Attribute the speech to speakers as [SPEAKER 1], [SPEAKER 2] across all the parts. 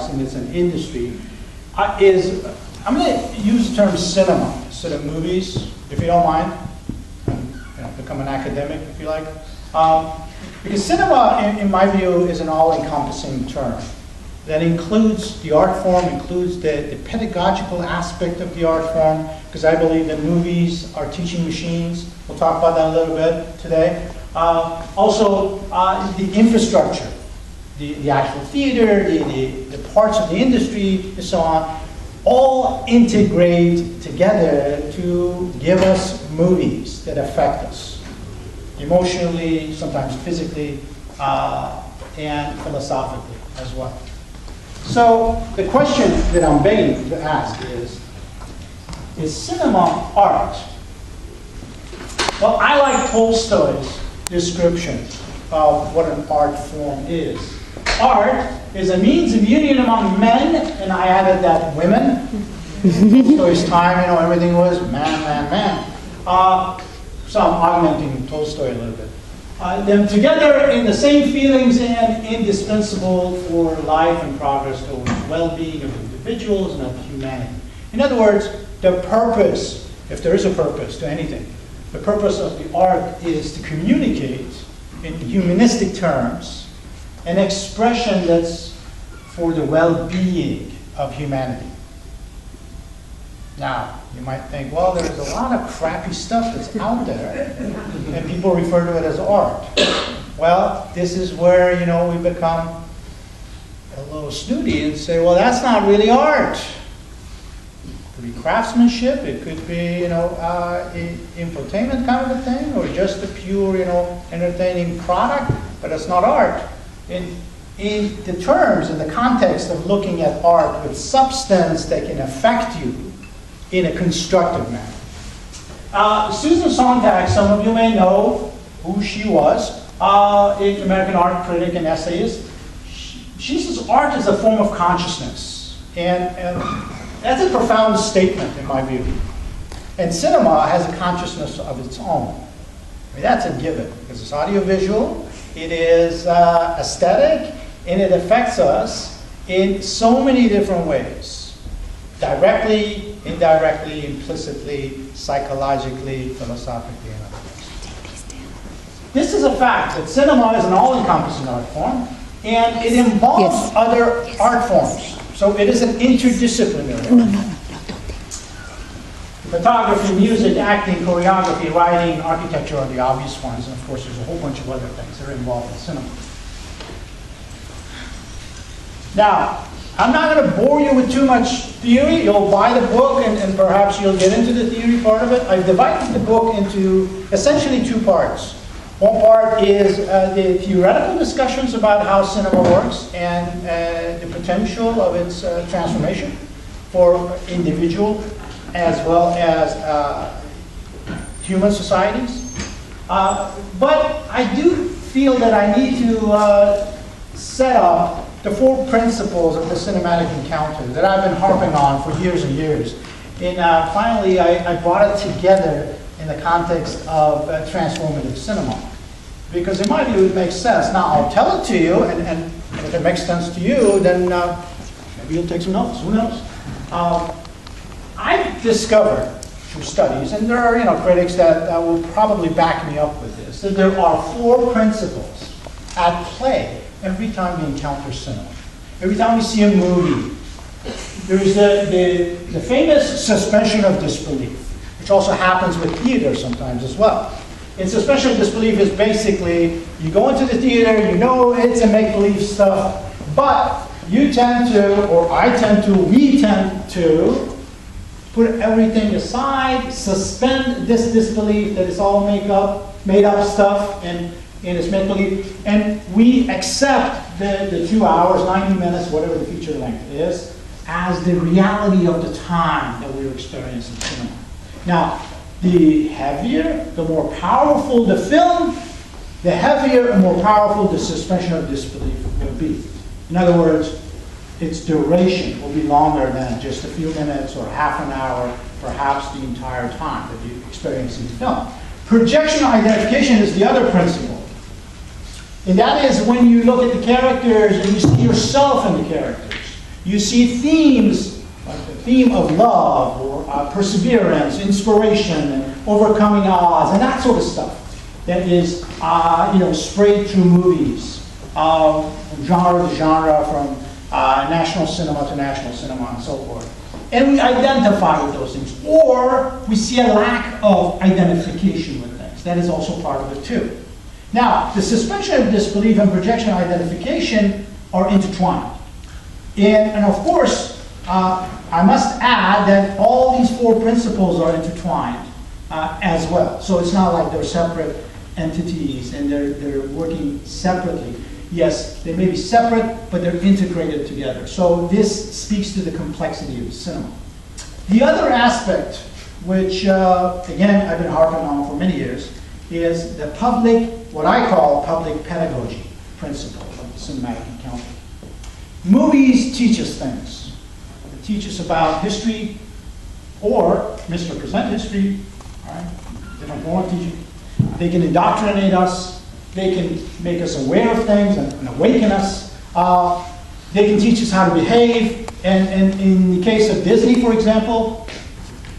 [SPEAKER 1] arts, and it's an industry, is, I'm going to use the term cinema instead of movies, if you don't mind. Become an academic, if you like. Because cinema, in my view, is an all-encompassing term that includes the art form, includes the pedagogical aspect of the art form, because I believe that movies are teaching machines. We'll talk about that a little bit today. Also, the infrastructure, the actual theater, the parts of the industry, and so on, all integrate together to give us movies that affect us emotionally, sometimes physically, and philosophically as well. So the question that I'm begging to ask is cinema art? Well, I like Tolstoy's description of what an art form is. Art is a means of union among men, and I added that women. Tolstoy's time, everything was man, man, man. So I'm augmenting Tolstoy a little bit. Them together in the same feelings and indispensable for life and progress towards well-being of individuals and of humanity. In other words, the purpose, if there is a purpose to anything, the purpose of the art is to communicate in humanistic terms an expression that's for the well-being of humanity. Now, you might think, well, there's a lot of crappy stuff that's out there, and people refer to it as art. Well, this is where, we become a little snooty and say, well, that's not really art. It could be craftsmanship, it could be, infotainment kind of a thing, or just a pure, entertaining product, but it's not art. In the terms, in the context of looking at art with substance that can affect you in a constructive manner. Susan Sontag, some of you may know who she was, an American art critic and essayist. She says art is a form of consciousness. And that's a profound statement in my view. And cinema has a consciousness of its own. I mean, that's a given, because it's audiovisual, it is aesthetic, and it affects us in so many different ways. Directly, indirectly, implicitly, psychologically, philosophically, and other ways. This is a fact that cinema is an all-encompassing art form, and it involves other art forms. So it is an interdisciplinary art form. Photography, music, acting, choreography, writing, architecture are the obvious ones, and of course there's a whole bunch of other things that are involved in cinema. Now, I'm not going to bore you with too much theory. You'll buy the book and perhaps you'll get into the theory part of it. I've divided the book into essentially two parts. One part is the theoretical discussions about how cinema works and the potential of its transformation for individual as well as human societies. But I do feel that I need to set up the four principles of the cinematic encounter that I've been harping on for years and years. And finally, I brought it together in the context of transformative cinema. Because in my view, it makes sense. Now, I'll tell it to you, and if it makes sense to you, then maybe you'll take some notes. Who knows? I've discovered through studies, and there are critics that will probably back me up with this, that there are four principles at play every time we encounter cinema. Every time we see a movie, there's the famous suspension of disbelief, which also happens with theater sometimes as well. And suspension of disbelief is basically, you go into the theater, it's a make-believe stuff, but you tend to, or I tend to, we tend to put everything aside, suspend this disbelief that it's all made up stuff, and it's make-believe, and we accept the 2 hours, 90 minutes, whatever the feature length is, as the reality of the time that we're experiencing cinema. Now, the heavier, the more powerful the film, the heavier and more powerful the suspension of disbelief will be. In other words, its duration will be longer than just a few minutes or half an hour, perhaps the entire time that you're experiencing the film. Projectional identification is the other principle. And that is when you look at the characters and you see yourself in the characters. You see themes, like the theme of love, or perseverance, inspiration, and overcoming odds, and that sort of stuff that is sprayed through movies, from genre to genre, from national cinema to national cinema, and so forth. And we identify with those things. Or we see a lack of identification with things. That is also part of it too. Now, the suspension of disbelief and projection identification are intertwined. And of course, I must add that all these four principles are intertwined as well. So it's not like they're separate entities and they're working separately. Yes, they may be separate, but they're integrated together. So this speaks to the complexity of cinema. The other aspect, which again I've been harping on for many years, is the public, what I call public pedagogy principle of cinematic encounter. Movies teach us things. They teach us about history or misrepresent history, all right? Different form of teaching. They can indoctrinate us. They can make us aware of things and awaken us. They can teach us how to behave. And in the case of Disney, for example,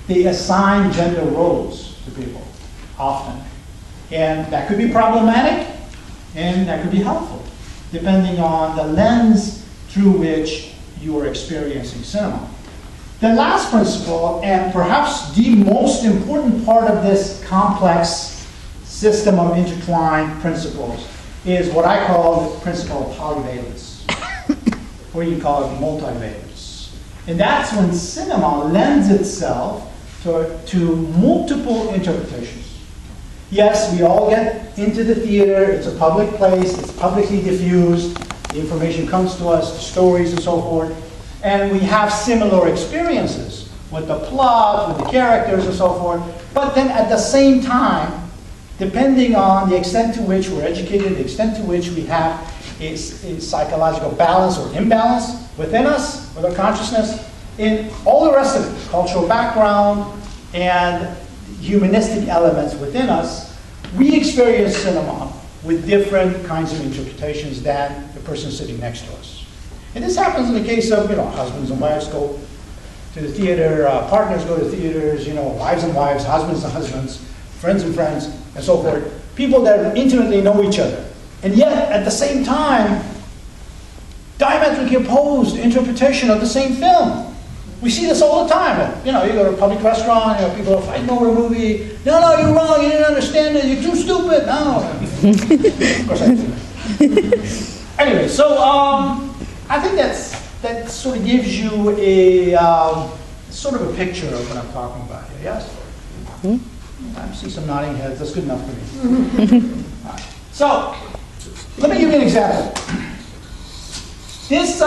[SPEAKER 1] they assign gender roles to people often. And that could be problematic, and that could be helpful, depending on the lens through which you are experiencing cinema. The last principle, and perhaps the most important part of this complex system of intertwined principles, is what I call the principle of polyvalence, or you call it multivalence. And that's when cinema lends itself to multiple interpretations. Yes, we all get into the theater, it's a public place, it's publicly diffused, the information comes to us, the stories and so forth, and we have similar experiences with the plot, with the characters and so forth, but then at the same time, depending on the extent to which we're educated, the extent to which we have a psychological balance or imbalance within us, with our consciousness, in all the rest of it, cultural background and humanistic elements within us, we experience cinema with different kinds of interpretations than the person sitting next to us. And this happens in the case of, husbands and wives go to the theater, partners go to theaters, wives and wives, husbands and husbands, friends and friends, and so forth. People that intimately know each other. And yet, at the same time, diametrically opposed interpretation of the same film. We see this all the time. You go to a public restaurant, people are fighting over a movie. No, you're wrong, you didn't understand it, you're too stupid. No. Of course I do. Anyway, so I think that sort of gives you a sort of a picture of what I'm talking about here. Yes? I see some nodding heads. That's good enough for me. Right. So, let me give you an example. This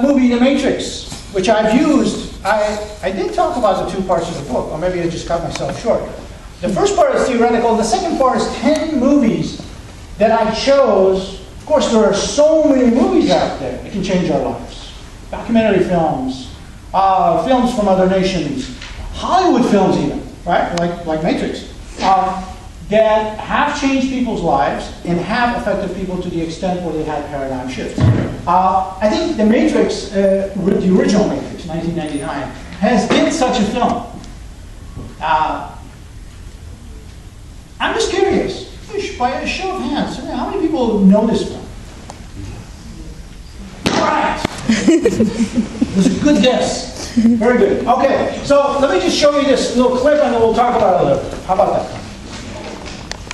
[SPEAKER 1] movie, The Matrix, which I've used, I did talk about the two parts of the book, or maybe I just cut myself short. The first part is theoretical. The second part is 10 movies that I chose. Of course, there are so many movies out there that can change our lives. Documentary films, films from other nations, Hollywood films even, right? Like Matrix, that have changed people's lives and have affected people to the extent where they had paradigm shifts. I think The Matrix, the original Matrix, 1999, has been such a film. I'm just curious, by a show of hands, how many people know this film? All right. It was a good guess. Very good. Okay, so let me just show you this little clip and then we'll talk about it a little bit. How about that?